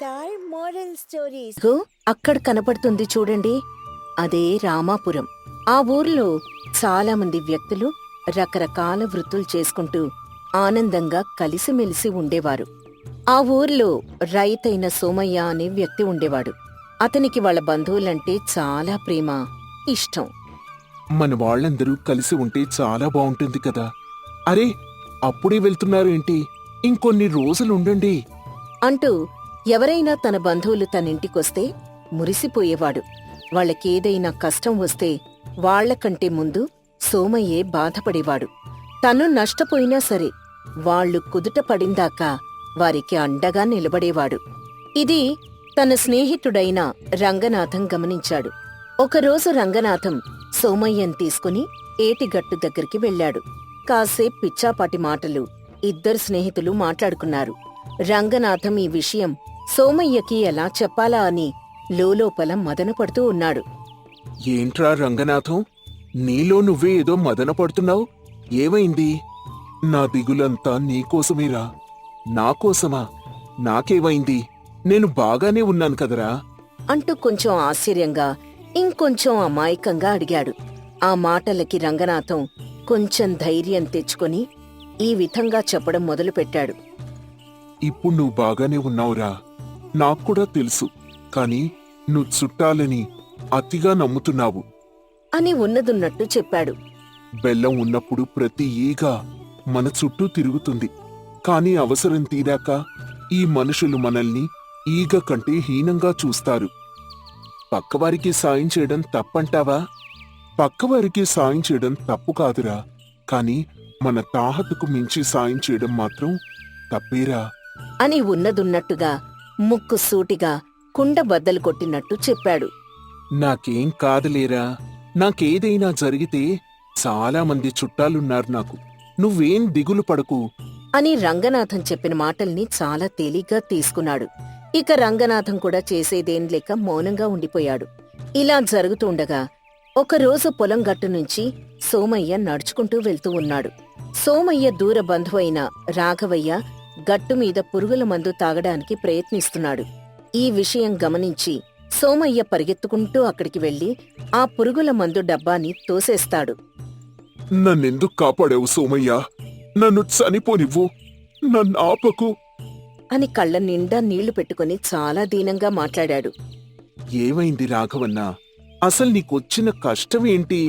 Are moral stories. అక్కడ కనపడుతుంది చూడండి, అదే రామాపురం. ఆ ఊర్లో చాలా మంది వ్యక్తులు రకరకాల వృత్తులు చేసుకుంటూ ఆనందంగా కలిసిమెలిసి ఉండేవారు. ఆ ఊర్లో రైతైన సోమయ్య అనే వ్యక్తి ఉండేవాడు. అతనికి వాళ్ళ బంధువులంటే చాలా ప్రేమ, ఇష్టం. మన వాళ్ళందరూ కలిసి ఉంటే చాలా బావుంటుంది కదా. అరే, అప్పుడే వెళ్తున్నారు ఏంటి? ఇంకొన్ని రోజులుండండి అంటూ ఎవరైనా తన బంధువులు తనింటికొస్తే మురిసిపోయేవాడు. వాళ్ళకేదైనా కష్టం వస్తే వాళ్లకంటే ముందు సోమయ్యే బాధపడేవాడు. తను నష్టపోయినా సరే వాళ్లు కుదుట పడిందాకా వారికి అండగా నిలబడేవాడు. ఇది తన స్నేహితుడైన రంగనాథం గమనించాడు. ఒకరోజు రంగనాథం సోమయ్యను తీసుకుని ఏటిగట్టు దగ్గరికి వెళ్లాడు. కాసేపు పిచ్చాపాటి మాటలు ఇద్దరు స్నేహితులు మాట్లాడుకున్నారు. రంగనాథం ఈ విషయం సోమయ్యకి ఎలా చెప్పాలా అని లోలోపల మదనపడుతూ ఉన్నాడు. ఏంట్రా రంగనాథం, నీలో నువ్వే ఏదో మదన పడుతున్నావు. ఏమైంది? నా దిగులంతా నీకోసమేరా. నాకోసమా? నాకేమైంది? నేను బాగానే ఉన్నాను కదరా అంటూ కొంచెం ఆశ్చర్యంగా, ఇంకొంచెం అమాయకంగా అడిగాడు. ఆ మాటలకి రంగనాథం కొంచెం ధైర్యం తెచ్చుకొని ఈ విధంగా చెప్పడం మొదలుపెట్టాడు. ఇప్పుడు నువ్వు బాగానే ఉన్నావురా, నాక్కూడా తెలుసు. కాని నువ్వు చుట్టాలని అతిగా నమ్ముతున్నావు అని ఉన్నదున్నట్టు చెప్పాడు. బెల్లం ఉన్నప్పుడు ప్రతి ఈగ మన చుట్టూ తిరుగుతుంది. కాని అవసరం తీరాక ఈ మనుషులు మనల్ని ఈగ కంటే హీనంగా చూస్తారు. పక్కవారికి సాయం చేయడం తప్పంటావా? పక్కవారికి సాయం చేయడం తప్పు కాదురా, కాని మన తాహతుకు మించి సాయం చేయడం మాత్రం తప్పేరా అని ఉన్నదున్నట్టుగా ముక్కు సూటిగా కుండ బద్దలు కొట్టినట్టు చెప్పాడు. నాకేం కాదులేరా, నాకేదైనా జరిగితే చాలా మంది చుట్టాలున్నారు నాకు. నువ్వేం దిగులు పడకు అని రంగనాథం చెప్పిన మాటల్ని చాలా తేలిగ్గా తీసుకున్నాడు. ఇక రంగనాథం కూడా చేసేదేం లేక మౌనంగా ఉండిపోయాడు. ఇలా జరుగుతుండగా ఒకరోజు పొలం గట్టు నుంచి సోమయ్య నడుచుకుంటూ వెళ్తూ ఉన్నాడు. సోమయ్య దూర బంధువైన రాఘవయ్య గట్టుమీద పురుగుల మందు తాగడానికి ప్రయత్నిస్తున్నాడు. ఈ విషయం గమనించి సోమయ్య పరిగెత్తుకుంటూ అక్కడికి వెళ్లి ఆ పురుగుల మందు డబ్బాని తోసేస్తాడు. నన్నెందుకు కాపాడావు సోమయ్య? నన్ను చనిపోనివ్వు, నన్ను ఆపకు అని కళ్ళ నిండా నీళ్లు పెట్టుకుని చాలా దీనంగా మాట్లాడాడు. ఏమైంది రాఘవన్నా? అసలు నీకొచ్చిన కష్టమేంటి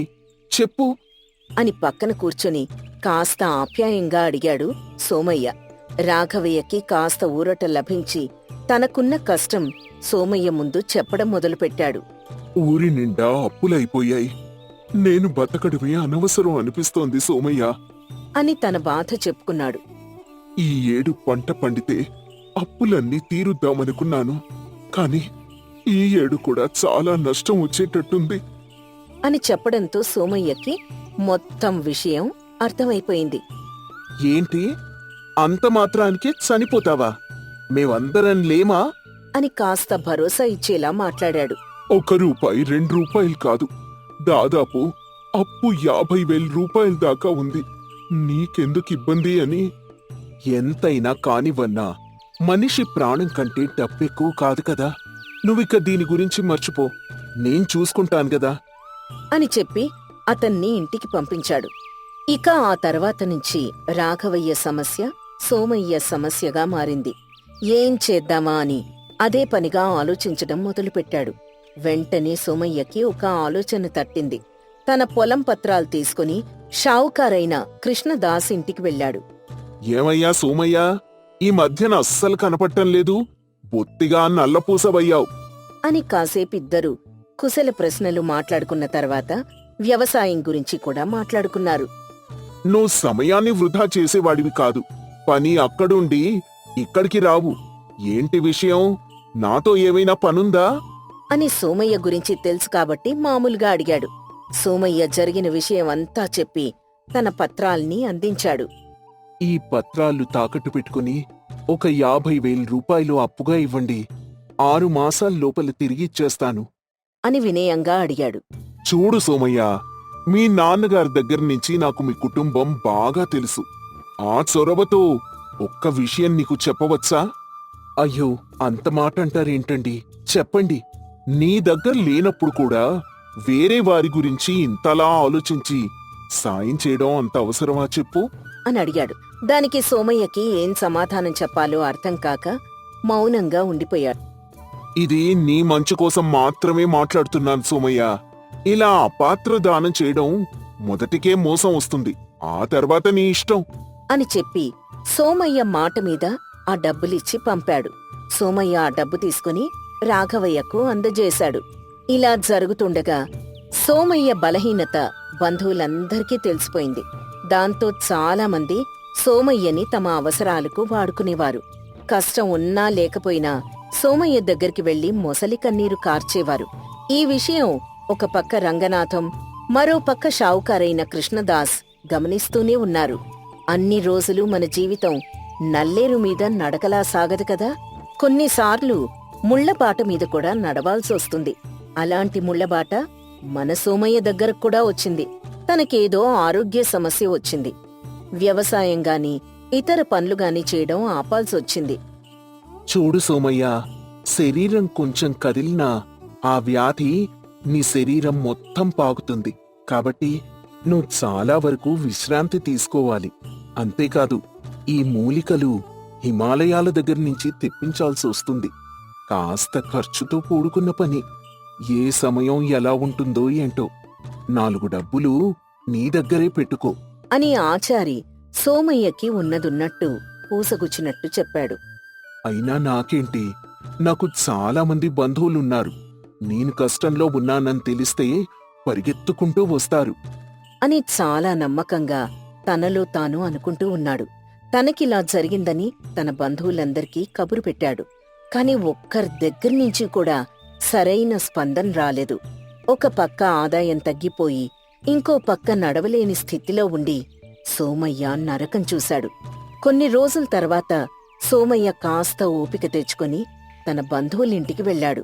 చెప్పు అని పక్కన కూర్చొని కాస్త ఆప్యాయంగా అడిగాడు సోమయ్య. రాఘవయ్యకి కాస్త ఊరట లభించి తనకున్న కష్టం సోమయ్య ముందు చెప్పడం మొదలుపెట్టాడు. ఊరి నిండా అప్పులైపోయాయి. నేను బతకడమే అనవసరం అనిపిస్తోంది సోమయ్య అని తన బాధ చెప్పుకున్నాడు. ఈ ఏడు పంట పండితే అప్పులన్నీ తీరుద్దామనుకున్నాను. కాని ఈ ఏడు కూడా చాలా నష్టం వచ్చేటట్టుంది అని చెప్పడంతో సోమయ్యకి మొత్తం విషయం అర్థమైపోయింది. ఏంటి, అంత మాత్రానికి చనిపోతావా? మేమందరం లేమా అని కాస్త భరోసా ఇచ్చేలా మాట్లాడాడు. 1 రూపాయి 2 రూపాయలు కాదు, దాదాపు అప్పు 50,000 రూపాయల దాకా ఉంది. నీకెందుకు ఇబ్బంది అని. ఎంతైనా కానివన్నా మనిషి ప్రాణం కంటే డబ్బెక్కువ కాదు కదా. నువ్విక దీని గురించి మర్చిపో, నేను చూసుకుంటాను గదా అని చెప్పి అతన్ని ఇంటికి పంపించాడు. ఇక ఆ తర్వాత నుంచి రాఘవయ్య సమస్య సోమయ్య సమస్యగా మారింది. ఏం చేద్దామా అని అదే పనిగా ఆలోచించడం మొదలుపెట్టాడు. వెంటనే సోమయ్యకి ఒక ఆలోచన తట్టింది. తన పొలం పత్రాలు తీసుకుని షావుకారైన కృష్ణదాస్ ఇంటికి వెళ్లాడు. ఏమయ్యా సోమయ్యా, ఈ మధ్యన అస్సలు కనపడటం లేదు. బొత్తిగా నల్లపూసవయ్యావు అని కాసేపిద్దరూ కుశల ప్రశ్నలు మాట్లాడుకున్న తర్వాత వ్యవసాయం గురించి కూడా మాట్లాడుకున్నారు. నువ్వు సమయాన్ని వృధా చేసేవాడివి కాదు. పని అక్కడుండి ఇక్కడికి రావు. ఏంటి విషయం? నాతో ఏమైనా పనుందా అని సోమయ్య గురించి తెలుసు కాబట్టి మామూలుగా అడిగాడు. సోమయ్య జరిగిన విషయమంతా చెప్పి తన పత్రాల్ని అందించాడు. ఈ పత్రాలు తాకట్టు పెట్టుకుని ఒక 50,000 రూపాయలు అప్పుగా ఇవ్వండి. 6 మాసాల లోపల తిరిగిచ్చేస్తాను అని వినయంగా అడిగాడు. చూడు సోమయ్య, మీ నాన్నగారి దగ్గర నుంచి నాకు మీ కుటుంబం బాగా తెలుసు. ఆ చొరవతో ఒక్క విషయం నీకు చెప్పవచ్చా? అయ్యో, అంత మాట అంటారేంటండి? చెప్పండి. నీ దగ్గర లేనప్పుడు కూడా వేరే వారి గురించి ఇంతలా ఆలోచించి సాయం చేయడం అంత అవసరమా చెప్పు? అని అడిగాడు. దానికి సోమయ్యకి ఏం సమాధానం చెప్పాలో అర్థం కాక మౌనంగా ఉండిపోయాడు. ఇది నీ మంచి కోసం మాత్రమే మాట్లాడుతున్నాను సోమయ్య. ఇలా అపాత్ర దానం చేయడం మొదటికే మోసం వస్తుంది, ఆ తర్వాత నీ ఇష్టం అని చెప్పి సోమయ్య మాట మీద ఆ డబ్బులిచ్చి పంపాడు. సోమయ్య ఆ డబ్బు తీసుకుని రాఘవయ్యకు అందజేశాడు. ఇలా జరుగుతుండగా సోమయ్య బలహీనత బంధువులందరికీ తెలిసిపోయింది. దాంతో చాలామంది సోమయ్యని తమ అవసరాలకు వాడుకునేవారు. కష్టం ఉన్నా లేకపోయినా సోమయ్య దగ్గరికి వెళ్లి మొసలి కన్నీరు కార్చేవారు. ఈ విషయం ఒక పక్క రంగనాథం, మరో పక్క షావుకారైన కృష్ణదాస్ గమనిస్తూనే ఉన్నారు. అన్ని రోజులు మన జీవితం నల్లేరు మీద నడకలా సాగదు కదా, కొన్నిసార్లు ముళ్లబాట మీద కూడా నడవాల్సొస్తుంది. అలాంటి ముళ్లబాట మన సోమయ్య దగ్గరకు కూడా వచ్చింది. తనకేదో ఆరోగ్య సమస్య వచ్చింది. వ్యవసాయం గాని ఇతర పనులు గాని చేయడం ఆపాల్సొచ్చింది. చూడు సోమయ్య, శరీరం కొంచెం కదిలినా ఆ వ్యాధి నీ శరీరం మొత్తం పాకుతుంది. కాబట్టి నువ్వు చాలా వరకు విశ్రాంతి తీసుకోవాలి. అంతేకాదు, ఈ మూలికలు హిమాలయాల దగ్గర నుంచి తెప్పించాల్సి వస్తుంది. కాస్త ఖర్చుతో కూడుకున్న పని. ఏ సమయం ఎలా ఉంటుందో ఏంటో. 4 డబ్బులు నీ దగ్గరే పెట్టుకో అని ఆచారి సోమయ్యకి ఉన్నదున్నట్టు పూసగుచ్చినట్టు చెప్పాడు. అయినా నాకేంటి, నాకు చాలా మంది బంధువులున్నారు. నేను కష్టంలో ఉన్నానని తెలిస్తే పరిగెత్తుకుంటూ వస్తారు అని చాలా నమ్మకంగా తనలో తాను అనుకుంటూ ఉన్నాడు. తనకిలా జరిగిందని తన బంధువులందరికీ కబురు పెట్టాడు. కాని ఒక్కరి దగ్గర్నుంచి కూడా సరైన స్పందన రాలేదు. ఒక పక్క ఆదాయం తగ్గిపోయి ఇంకో పక్క నడవలేని స్థితిలో ఉండి సోమయ్య నరకం చూశాడు. కొన్ని రోజుల తర్వాత సోమయ్య కాస్త ఓపిక తెచ్చుకొని తన బంధువులింటికి వెళ్ళాడు.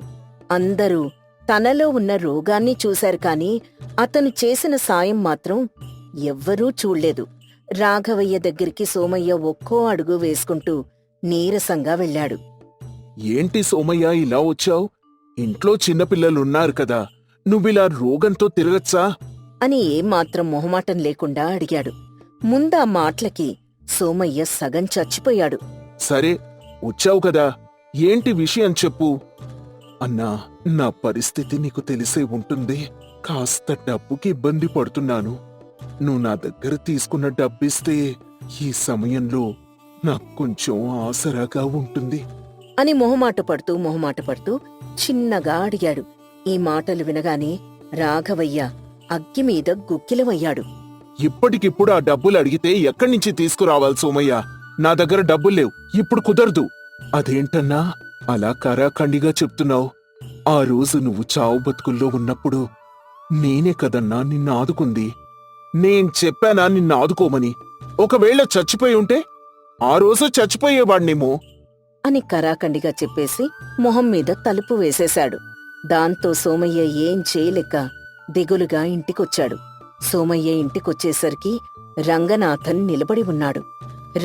అందరూ తనలో ఉన్న రోగాన్ని చూశారు కాని అతను చేసిన సాయం మాత్రం ఎవ్వరూ చూడ్లేదు. రాఘవయ్య దగ్గరికి సోమయ్య ఒక్కో అడుగు వేసుకుంటూ నీరసంగా వెళ్ళాడు. ఏంటి సోమయ్య ఇలా వచ్చావు? ఇంట్లో చిన్నపిల్లలున్నారు కదా, నువ్విలా రోగంతో తిరగచ్చా? అని ఏమాత్రం మొహమాటం లేకుండా అడిగాడు. ముందా మాటలకి సోమయ్య సగం చచ్చిపోయాడు. సరే, వచ్చావు కదా, ఏంటి విషయం చెప్పు. అన్నా, నా పరిస్థితి నీకు తెలిసే ఉంటుంది. కాస్త డబ్బుకి ఇబ్బంది పడుతున్నాను. నువ్వు నా దగ్గర తీసుకున్న డబ్బిస్తే ఈ సమయంలో నాకు కొంచెం ఆసరాగా ఉంటుంది అని మొహమాట పడుతూ చిన్నగా అడిగాడు. ఈ మాటలు వినగానే రాఘవయ్య అగ్గిమీద గుక్కిలమయ్యాడు. ఇప్పటికిప్పుడు ఆ డబ్బులు అడిగితే ఎక్కడి నుంచి తీసుకురావాలి సోమయ్య? నా దగ్గర డబ్బుల్లేవు, ఇప్పుడు కుదరదు. అదేంటన్నా అలా కరాఖండిగా చెప్తున్నావు? ఆ రోజు నువ్వు చావు బతుకుల్లో ఉన్నప్పుడు నేనే కదన్నా నిన్ను ఆదుకుంది. నేను చెప్పానా నిన్ను ఆదుకోమని? ఒకవేళ చచ్చిపోయి ఉంటే ఆ రోజు చచ్చిపోయేవాణ్ణేమో అని కరాఖండిగా చెప్పేసి మొహం మీద తలుపు వేసేశాడు. దాంతో సోమయ్య ఏం చేయలేక దిగులుగా ఇంటికొచ్చాడు. సోమయ్య ఇంటికొచ్చేసరికి రంగనాథన్ నిలబడి ఉన్నాడు.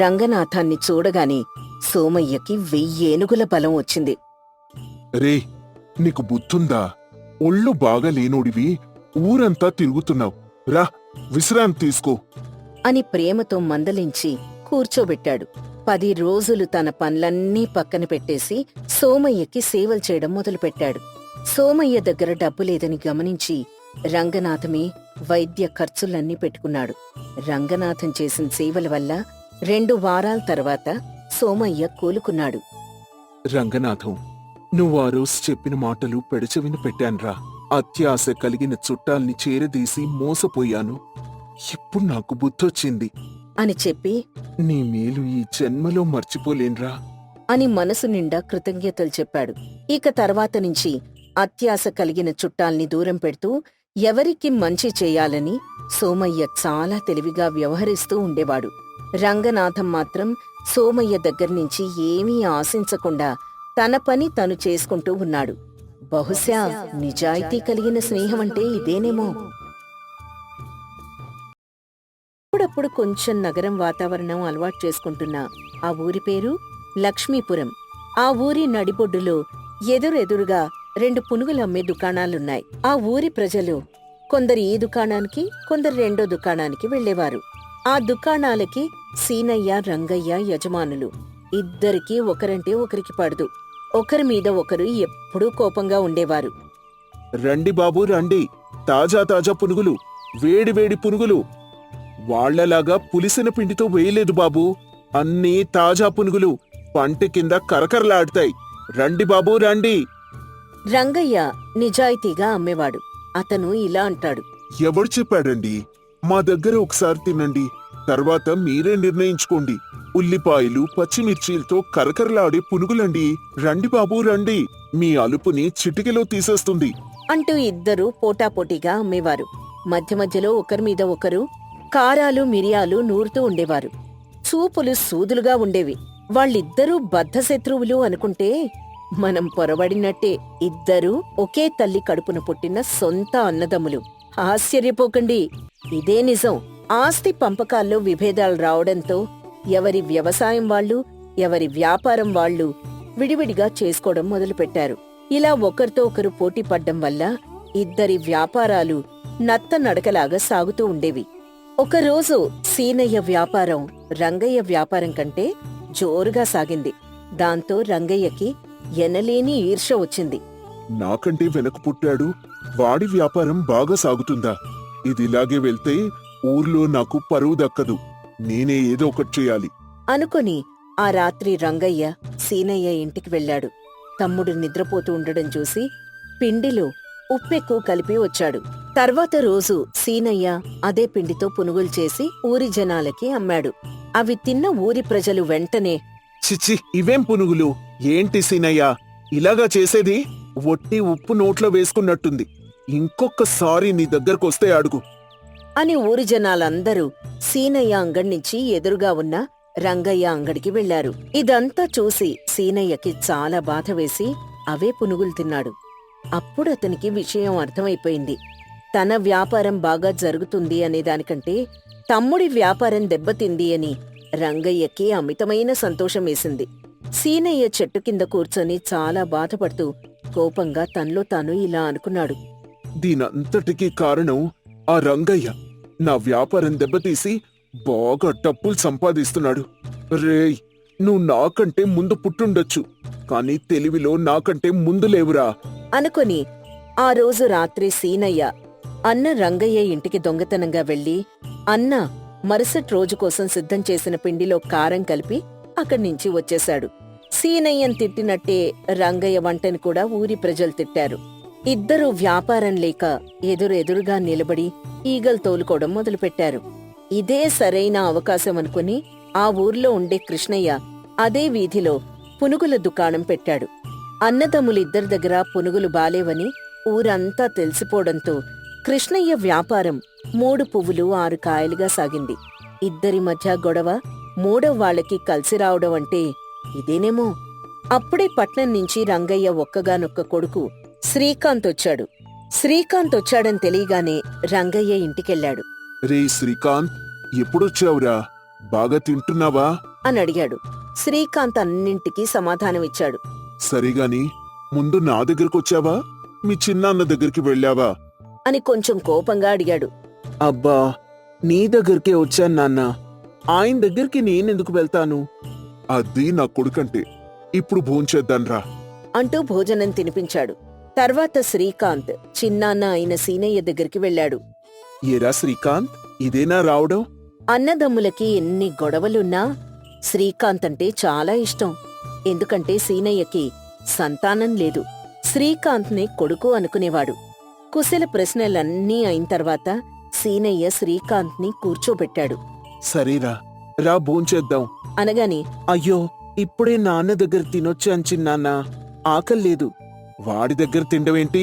రంగనాథాన్ని చూడగానే సోమయ్యకి 1000 ఏనుగుల బలం వచ్చింది. రే, నీకు బుద్ధుందా? ఒళ్ళు బాగా లేనోడివి ఊరంతా తిరుగుతున్నావు. రా, విశ్రాంతి తీసుకో అని ప్రేమతో మందలించి కూర్చోబెట్టాడు. 10 రోజులు తన పనులన్నీ పక్కన పెట్టేసి సోమయ్యకి సేవలు చేయడం మొదలుపెట్టాడు. సోమయ్య దగ్గర డబ్బు లేదని గమనించి రంగనాథమే వైద్య ఖర్చులన్నీ పెట్టుకున్నాడు. రంగనాథం చేసిన సేవల వల్ల 2 వారాల తర్వాత సోమయ్య కోలుకున్నాడు. రంగనాథం, నువ్వు ఆ రోజు చెప్పిన మాటలు పెడచెవిన పెట్టాన్రా. అత్యాశ కలిగిన చుట్టాల్ని చేరదీసి మోసపోయాను. ఇప్పుడు నాకు బుద్ధొచ్చింది అని చెప్పి నీ మేలు ఈ జన్మలో మర్చిపోలేన్రా అని మనసు నిండా కృతజ్ఞతలు చెప్పాడు. ఇక తర్వాత నుంచి అత్యాశ కలిగిన చుట్టాల్ని దూరం పెడుతూ ఎవరికి మంచి చేయాలని సోమయ్య చాలా తెలివిగా వ్యవహరిస్తూ ఉండేవాడు. రంగనాథం మాత్రం సోమయ్య దగ్గర్నుంచి ఏమీ ఆశించకుండా తన పని తను చేసుకుంటూ ఉన్నాడు. బహుశా నిజాయితీ కలిగిన స్నేహమంటే ఇదేనేమో. అప్పుడప్పుడు కొంచెం నగరం వాతావరణం అలవాటు చేసుకుంటున్న ఆ ఊరి పేరు లక్ష్మీపురం. ఆ ఊరి నడిబొడ్డులో ఎదురెదురుగా 2 పునుగులు అమ్మే దుకాణాలున్నాయి. ఆ ఊరి ప్రజలు కొందరు ఈ దుకాణానికి, కొందరు రెండో దుకాణానికి వెళ్లేవారు. ఆ దుకాణాలకి సీనయ్య, రంగయ్య యజమానులు. ఇద్దరికీ ఒకరంటే ఒకరికి పడదు. ఒకరి మీద ఒకరు ఎప్పుడూ కోపంగా ఉండేవారు. రండి బాబు రండి, తాజా తాజా పునుగులు, వేడి వేడి పునుగులు. వాళ్లలాగా పులిసిన పిండితో వేయలేదు బాబు, అన్నీ తాజా పునుగులు, పంట కింద కరకరలాడుతాయి. రండి బాబు రండి. రంగయ్య నిజాయితీగా అమ్మేవాడు. అతను ఇలా అంటాడు. ఎవడు చెప్పాడండి? మా దగ్గర ఒకసారి తినండి, తర్వాత మీరే నిర్ణయించుకోండి. ఉల్లిపాయలు, పచ్చిమిర్చీలతో కరకరలాడే పునుగులండి. రండి బాబు రండి, మీ అలుపుని చిటికెలో తీసేస్తుంది అంటూ ఇద్దరూ పోటాపోటీగా అమ్మేవారు. మధ్య మధ్యలో ఒకరి మీద ఒకరు కారాలు, మిరియాలు నూరుతూ ఉండేవారు. చూపులు సూదులుగా ఉండేవి. వాళ్ళిద్దరూ బద్ధశత్రువులు అనుకుంటే మనం పొరబడినట్టే. ఇద్దరూ ఒకే తల్లి కడుపున పుట్టిన సొంత అన్నదమ్ములు. ఆశ్చర్యపోకండి, ఇదే నిజం. ఆస్తి పంపకాల్లో విభేదాలు రావడంతో ఎవరి వ్యవసాయం వాళ్ళు, ఎవరి వ్యాపారం వాళ్ళు విడివిడిగా చేసుకోవడం మొదలుపెట్టారు. ఇలా ఒకరితో ఒకరు పోటీ పడ్డం వల్ల ఇద్దరి వ్యాపారాలు నత్తనడకలాగా సాగుతూ ఉండేవి. ఒకరోజు సీనయ్య వ్యాపారం రంగయ్య వ్యాపారం కంటే జోరుగా సాగింది. దాంతో రంగయ్యకి ఎనలేని ఈర్ష్య వచ్చింది. నాకంటే వెనక పుట్టాడు, వాడి వ్యాపారం బాగా సాగుతుందా? ఇదిలాగే వెళ్తే ఊర్లో నాకు పరువు దక్కదు. నేనే ఏదో ఒకటి చేయాలి అనుకుని ఆ రాత్రి రంగయ్య సీనయ్య ఇంటికి వెళ్ళాడు. తమ్ముడు నిద్రపోతూ ఉండడం చూసి పిండిలో ఉప్పెక్కువ కలిపి వచ్చాడు. తర్వాత రోజు సీనయ్య అదే పిండితో పునుగులు చేసి ఊరి జనాలకి అమ్మాడు. అవి తిన్న ఊరి ప్రజలు వెంటనే, చిచ్చి, ఇవేం పునుగులు? ఏంటి సీనయ్య ఇలాగా చేసేది? ఒట్టి ఉప్పు నోట్లో వేసుకున్నట్టుంది. ఇంకొకసారి నీ దగ్గరకొస్తే అడుగు అని ఊరి జనాలందరూ సీనయ్య అంగడ్నించి ఎదురుగా ఉన్న రంగయ్య అంగడికి వెళ్లారు. ఇదంతా చూసి సీనయ్యకి చాలా బాధ వేసి అవే పునుగులు తిన్నాడు. అప్పుడతనికి విషయం అర్థమైపోయింది. తన వ్యాపారం బాగా జరుగుతుంది అనేదానికంటే తమ్ముడి వ్యాపారం దెబ్బతింది అని రంగయ్యకి అమితమైన సంతోషం వేసింది. సీనయ్య చెట్టు కింద కూర్చొని చాలా బాధపడుతూ కోపంగా తనలో తాను ఇలా అనుకున్నాడు. దీనంతటికీ కారణం ఆ రంగయ్య. నా వ్యాపారం దెబ్బతీసి బాగా డబ్బులు సంపాదిస్తున్నాడు. రేయ్, నువ్వు నాకంటే ముందు పుట్టుండొచ్చు, కానీ తెలివిలో నాకంటే ముందు లేవురా అనుకుని ఆ రోజు రాత్రి సీనయ్య అన్న రంగయ్య ఇంటికి దొంగతనంగా వెళ్లి అన్న మరుసటి రోజు కోసం సిద్ధం చేసిన పిండిలో కారం కలిపి అక్కడ్నించి వచ్చేశాడు. సీనయ్యను తిట్టినట్టే రంగయ్య వంటని కూడా ఊరి ప్రజలు తిట్టారు. ఇద్దరూ వ్యాపారం లేక ఎదురెదురుగా నిలబడి ఈగలు తోలుకోవడం మొదలుపెట్టారు. ఇదే సరైన అవకాశం అనుకుని ఆ ఊర్లో ఉండే కృష్ణయ్య అదే వీధిలో పునుగుల దుకాణం పెట్టాడు. అన్నదమ్ములిద్దరి దగ్గర పునుగులు బాలేవని ఊరంతా తెలిసిపోవడంతో కృష్ణయ్య వ్యాపారం 3 పువ్వులు 6 కాయలుగా సాగింది. ఇద్దరి మధ్య గొడవ మూడవ వాళ్ళకి కలిసి రావడం అంటే ఇదేనేమో. అప్పుడే పట్నం నుంచి రంగయ్య ఒక్కగానొక్క కొడుకు శ్రీకాంత్ వచ్చాడు. శ్రీకాంత్ వచ్చాడని తెలియగానే రంగయ్య ఇంటికెళ్ళాడు. రే శ్రీకాంత్, ఎప్పుడొచ్చావురా? బాగా తింటున్నావా అని అడిగాడు. శ్రీకాంత్ అన్నింటికీ సమాధానమిచ్చాడు. సరిగాని ముందు నా దగ్గరకొచ్చావా, మీ చిన్నాన్న దగ్గరికి వెళ్ళావా అని కొంచెం కోపంగా అడిగాడు. అబ్బా, నీ దగ్గరికే వచ్చాను నాన్న. ఆయన దగ్గరికి నేనెందుకు వెళ్తాను? అది నా కొడుకంటే. ఇప్పుడు భోంచేద్దాన్రా అంటూ భోజనం తినిపించాడు. తర్వాత శ్రీకాంత్ చిన్నాన్న అయిన సీనయ్య దగ్గరికి వెళ్ళాడు. ఏరా శ్రీకాంత్, ఇదేనా రావడం? అన్నదమ్ములకి ఎన్ని గొడవలున్నా శ్రీకాంత్ అంటే చాలా ఇష్టం. ఎందుకంటే సీనయ్యకి సంతానం లేదు. శ్రీకాంత్ని కొడుకు అనుకునేవాడు. కుశల ప్రశ్నలన్నీ అయిన తర్వాత సీనయ్య శ్రీకాంత్ని కూర్చోబెట్టాడు. సరేరా, రా భోంచేద్దాం అనగాని, అయ్యో, ఇప్పుడే నాన్న దగ్గర తినొచ్చాను చిన్నాన్న, ఆకల్లేదు. వాడి దగ్గర తిండవేంటి?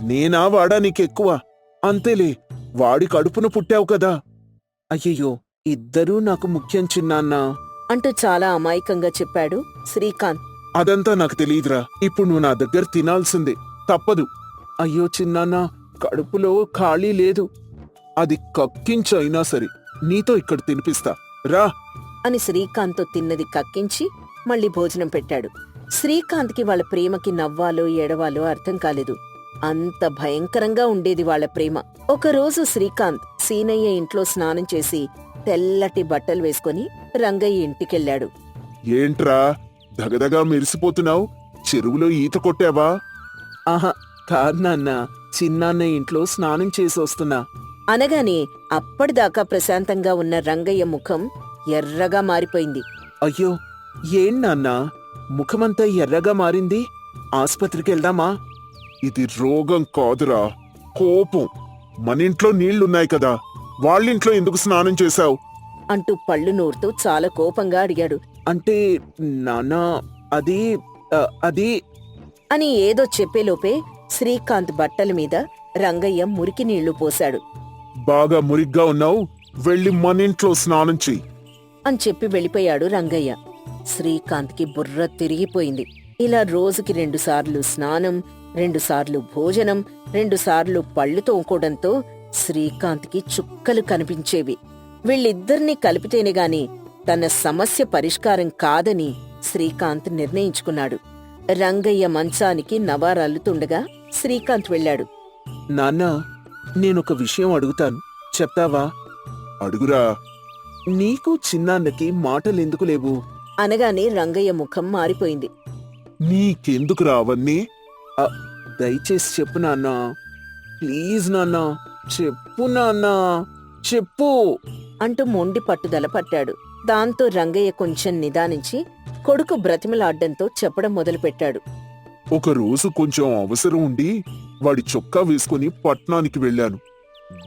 నేనా వాడా నీకెక్కువ? అంతేలే, వాడి కడుపున పుట్టావు కదా. అయ్యయ్యో, ఇద్దరూ నాకు ముఖ్యం చిన్నాన్న అంటూ చాలా అమాయకంగా చెప్పాడు శ్రీకాంత్. అదంతా నాకు తెలియదురా. ఇప్పుడు నువ్వు నా దగ్గర తినాల్సిందే, తప్పదు. అయ్యో చిన్నాన్న, కడుపులో ఖాళీ లేదు. అది కక్కించైనా సరే నీతో ఇక్కడ తినిపిస్తా, రా అని శ్రీకాంత్తో తిన్నది కక్కించి మళ్ళీ భోజనం పెట్టాడు. శ్రీకాంత్కి వాళ్ళ ప్రేమకి నవ్వాలో ఏడవాలో అర్థం కాలేదు. అంత భయంకరంగా ఉండేది వాళ్ళ ప్రేమ. ఒకరోజు శ్రీకాంత్ సీనయ్య ఇంట్లో స్నానం చేసి తెల్లటి బట్టలు వేసుకుని రంగయ్య ఇంటికెళ్ళాడు. ఏంట్రా దగదగా మెరిసిపోతున్నావు? చెరువులో ఈత కొట్టావా? ఆహా, కాదు నాన్న, చిన్నాన్న ఇంట్లో స్నానం చేసి వస్తున్నా. అనగానే అప్పటిదాకా ప్రశాంతంగా ఉన్న రంగయ్య ముఖం ఎర్రగా మారిపోయింది. అయ్యో, ఏం నాన్నా ముఖమంతా ఎర్రగా మారింది? ఆస్పత్రికి వెళ్దామా? ఇది రోగం కాదురా, కోపం. మనింట్లో నీళ్లున్నాయి కదా, వాళ్ళింట్లో ఎందుకు స్నానం చేశావు? అంటూ పళ్ళు నూరుతూ చాలా కోపంగా అడిగాడు. అంటే నాన్నా, అది అది అని ఏదో చెప్పేలోపే శ్రీకాంత్ బట్టల మీద రంగయ్య మురికి నీళ్లు పోశాడు. బాగా మురిగ్గా ఉన్నావు, వెళ్ళి మనింట్లో స్నానం చెయ్యి అని చెప్పి వెళ్ళిపోయాడు రంగయ్య. శ్రీకాంత్కి బుర్ర తిరిగిపోయింది. ఇలా రోజుకి 2 సార్లు స్నానం, 2 సార్లు భోజనం, 2 సార్లు పళ్ళు తోముకోవడంతో శ్రీకాంత్కి చుక్కలు కనిపించేవి. వీళ్ళిద్దరినీ కలిపితేనే గాని తన సమస్య పరిష్కారం కాదని శ్రీకాంత్ నిర్ణయించుకున్నాడు. రంగయ్య మంచానికి నవారల్లుతుండగా శ్రీకాంత్ వెళ్ళాడు. నాన్నా, నేనొక విషయం అడుగుతాను, చెప్తావా? అడుగురా. నీకు చిన్నాన్నకి మాటలెందుకు లేవు? అనగానే రంగయ్య ముఖం మారిపోయింది. నీకెందుకురా అవన్నీ? దయచేసి చెప్పు నాన్నా, ప్లీజ్ నాన్నా, చెప్పు నాన్నా, చెప్పు అంటూ మొండి పట్టుదల పట్టాడు. దాంతో రంగయ్య కొంచెం నిదానించి కొడుకు బ్రతిమలాడ్డంతో చెప్పడం మొదలుపెట్టాడు. ఒకరోజు కొంచెం అవసరం ఉండి వాడి చొక్కా వేసుకుని పట్నానికి వెళ్ళాను.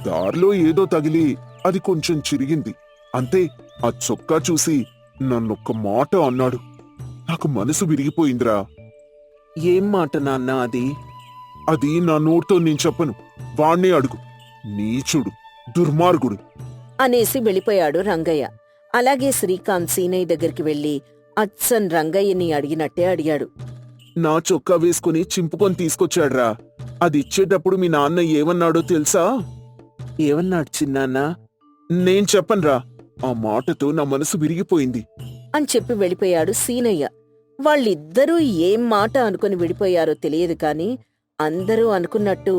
దారిలో ఏదో తగిలి అది కొంచెం చిరిగింది. అంతే, ఆ చొక్కా చూసి నన్నొక్క మాట అన్నాడు. నాకు మనసు విరిగిపోయిందిరా. ఏం మాట నాన్నా అది? అది నా నోటితో నేను చెప్పను, వాణ్ణే అడుగు. నీచుడు, దుర్మార్గుడు అనేసి వెళ్ళిపోయాడు రంగయ్య. అలాగే శ్రీకాంత్ సీనయ్య దగ్గరికి వెళ్లి అచ్చన్ రంగయ్యని అడిగినట్టే అడిగాడు. నా చొక్కా వేసుకుని చింపుకొని తీసుకొచ్చాడ్రా. అది ఇచ్చేటప్పుడు మీ నాన్న ఏమన్నాడో తెలుసా? ఏమన్నాడు చిన్నాన్నా? నేను చెప్పనురా. ఆ మాటతో నా మనసు విరిగిపోయింది అని చెప్పి వెళ్ళిపోయాడు సీనయ్య. వాళ్ళిద్దరూ ఏం మాట అనుకుని విడిపోయారో తెలియదు కాని అందరూ అనుకున్నట్టు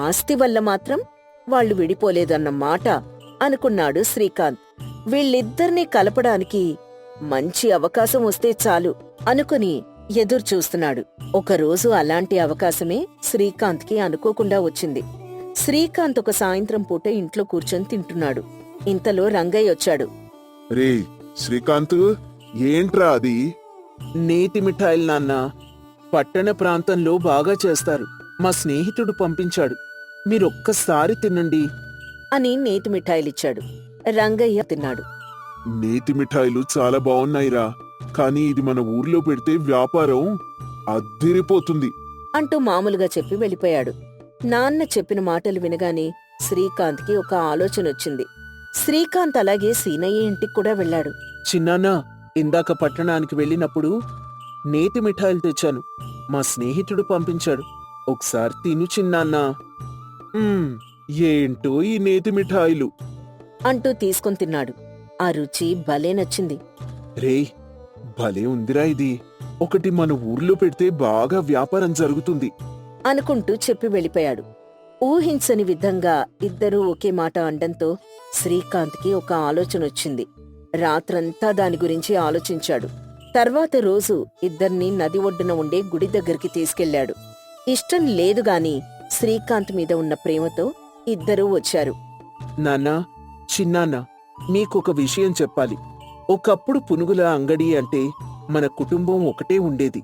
ఆస్తి వల్ల మాత్రం వాళ్ళు విడిపోలేదన్న మాట అనుకున్నాడు శ్రీకాంత్. వీళ్ళిద్దరినీ కలపడానికి మంచి అవకాశం వస్తే చాలు అనుకుని ఎదురుచూస్తున్నాడు. ఒకరోజు అలాంటి అవకాశమే శ్రీకాంత్కి అనుకోకుండా వచ్చింది. శ్రీకాంత్ ఒక సాయంత్రం పూట ఇంట్లో కూర్చొని తింటున్నాడు. ఇంతలో రంగయ్య వచ్చాడు. రే శ్రీకాంత్, ఏంట్రా అది? నేతి మిఠాయిలు నాన్నా, పట్టణ ప్రాంతంలో బాగా చేస్తారు. మా స్నేహితుడు పంపించాడు, మీరొక్కసారి తినండి అని నేతి మిఠాయిలిచ్చాడు. రంగయ్య తిన్నాడు. నేతి మిఠాయిలు చాలా బాగున్నాయిరా, కానీ ఇది మన ఊర్లో పెడితే వ్యాపారం అద్దిరిపోతుంది అంటూ మామూలుగా చెప్పి వెళ్ళిపోయాడు. నాన్న చెప్పిన మాటలు వినగానే శ్రీకాంత్కి ఒక ఆలోచనొచ్చింది. శ్రీకాంత్ అలాగే సీనయ్య ఇంటికి కూడా వెళ్ళాడు. చిన్నాన్నా, ఇందాక పట్టణానికి వెళ్ళినప్పుడు నేతి మిఠాయిలు తెచ్చాను. మా స్నేహితుడు పంపించాడు, ఒకసారి తిను చిన్నాన్నా. ఏంటో ఈ నేతి మిఠాయిలు అంటూ తీసుకొని తిన్నాడు. ఆ రుచి భలే నచ్చింది. రే, భలే ఉందిరా ఇది. ఒకటి మన ఊర్లో పెడితే బాగా వ్యాపారం జరుగుతుంది అనుకుంటూ చెప్పి వెళ్ళిపోయాడు. ఊహించని విధంగా ఇద్దరూ ఒకే మాట అండంతో శ్రీకాంత్కి ఒక ఆలోచనొచ్చింది. రాత్రంతా దాని గురించి ఆలోచించాడు. తర్వాత రోజు ఇద్దర్నీ నది ఒడ్డున ఉండే గుడి దగ్గరికి తీసుకెళ్లాడు. ఇష్టం లేదుగాని శ్రీకాంత్ మీద ఉన్న ప్రేమతో ఇద్దరూ వచ్చారు. నాన్నా, చిన్నాన్నా, మీకొక విషయం చెప్పాలి. ఒకప్పుడు పునుగుల అంగడి అంటే మన కుటుంబం ఒకటే ఉండేది.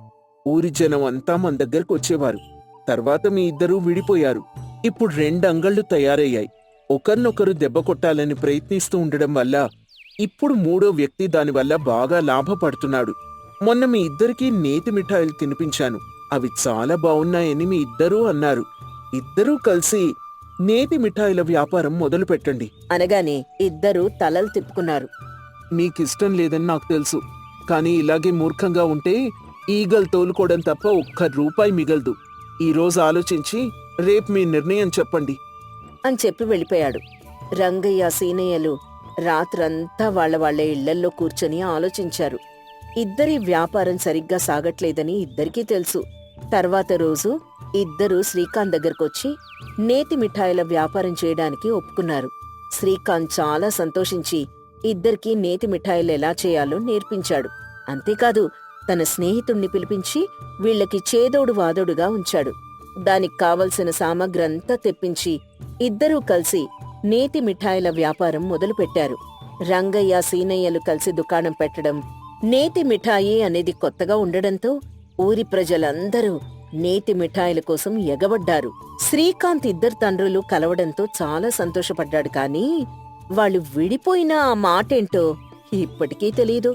ఊరి జనం అంతా మన దగ్గరకు వచ్చేవారు. తర్వాత మీ ఇద్దరూ విడిపోయారు. ఇప్పుడు 2 అంగళ్ళు తయారయ్యాయి. ఒకరినొకరు దెబ్బ కొట్టాలని ప్రయత్నిస్తూ ఉండడం వల్ల ఇప్పుడు 3వ వ్యక్తి దానివల్ల బాగా లాభపడుతున్నాడు. మొన్న మీ ఇద్దరికీ నేతి మిఠాయిలు తినిపించాను. అవి చాలా బావున్నాయని మీ ఇద్దరూ అన్నారు. ఇద్దరూ కలిసి నేతి మిఠాయిల వ్యాపారం మొదలు పెట్టండి అనగానే ఇద్దరూ తలలు తిప్పుకున్నారు. మీకిష్టం లేదని నాకు తెలుసు, కానీ ఇలాగే మూర్ఖంగా ఉంటే ఈగలు తోలుకోవడం తప్ప ఒక్క రూపాయి మిగలదు. ఈరోజు ఆలోచించి రేపు మీ నిర్ణయం చెప్పండి అని చెప్పి వెళ్ళిపోయాడు. రంగయ్య సీనయ్యలు రాత్రంతా వాళ్ళ ఇళ్లల్లో కూర్చొని ఆలోచించారు. ఇద్దరి వ్యాపారం సరిగ్గా సాగట్లేదని ఇద్దరికీ తెలుసు. తర్వాత రోజు ఇద్దరూ శ్రీకాంత్ దగ్గరకొచ్చి నేతి మిఠాయిల వ్యాపారం చేయడానికి ఒప్పుకున్నారు. శ్రీకాంత్ చాలా సంతోషించి ఇద్దరికీ నేతి మిఠాయిలు ఎలా చేయాలో నేర్పించాడు. అంతేకాదు తన స్నేహితుణ్ణి పిలిపించి వీళ్లకి చేదోడు వాదోడుగా ఉంచాడు. దానికి కావలసిన సామగ్రంతా తెప్పించి ఇద్దరూ కలిసి నేతి మిఠాయిల వ్యాపారం మొదలుపెట్టారు. రంగయ్య సీనయ్యలు కలిసి దుకాణం పెట్టడం, నేతి మిఠాయి అనేది కొత్తగా ఉండడంతో ఊరి ప్రజలందరూ నేతి మిఠాయిల కోసం ఎగబడ్డారు. శ్రీకాంత్ ఇద్దరు తండ్రులు కలవడంతో చాలా సంతోషపడ్డాడు. కానీ వాళ్ళు విడిపోయిన ఆ మాటేంటో ఇప్పటికీ తెలీదు.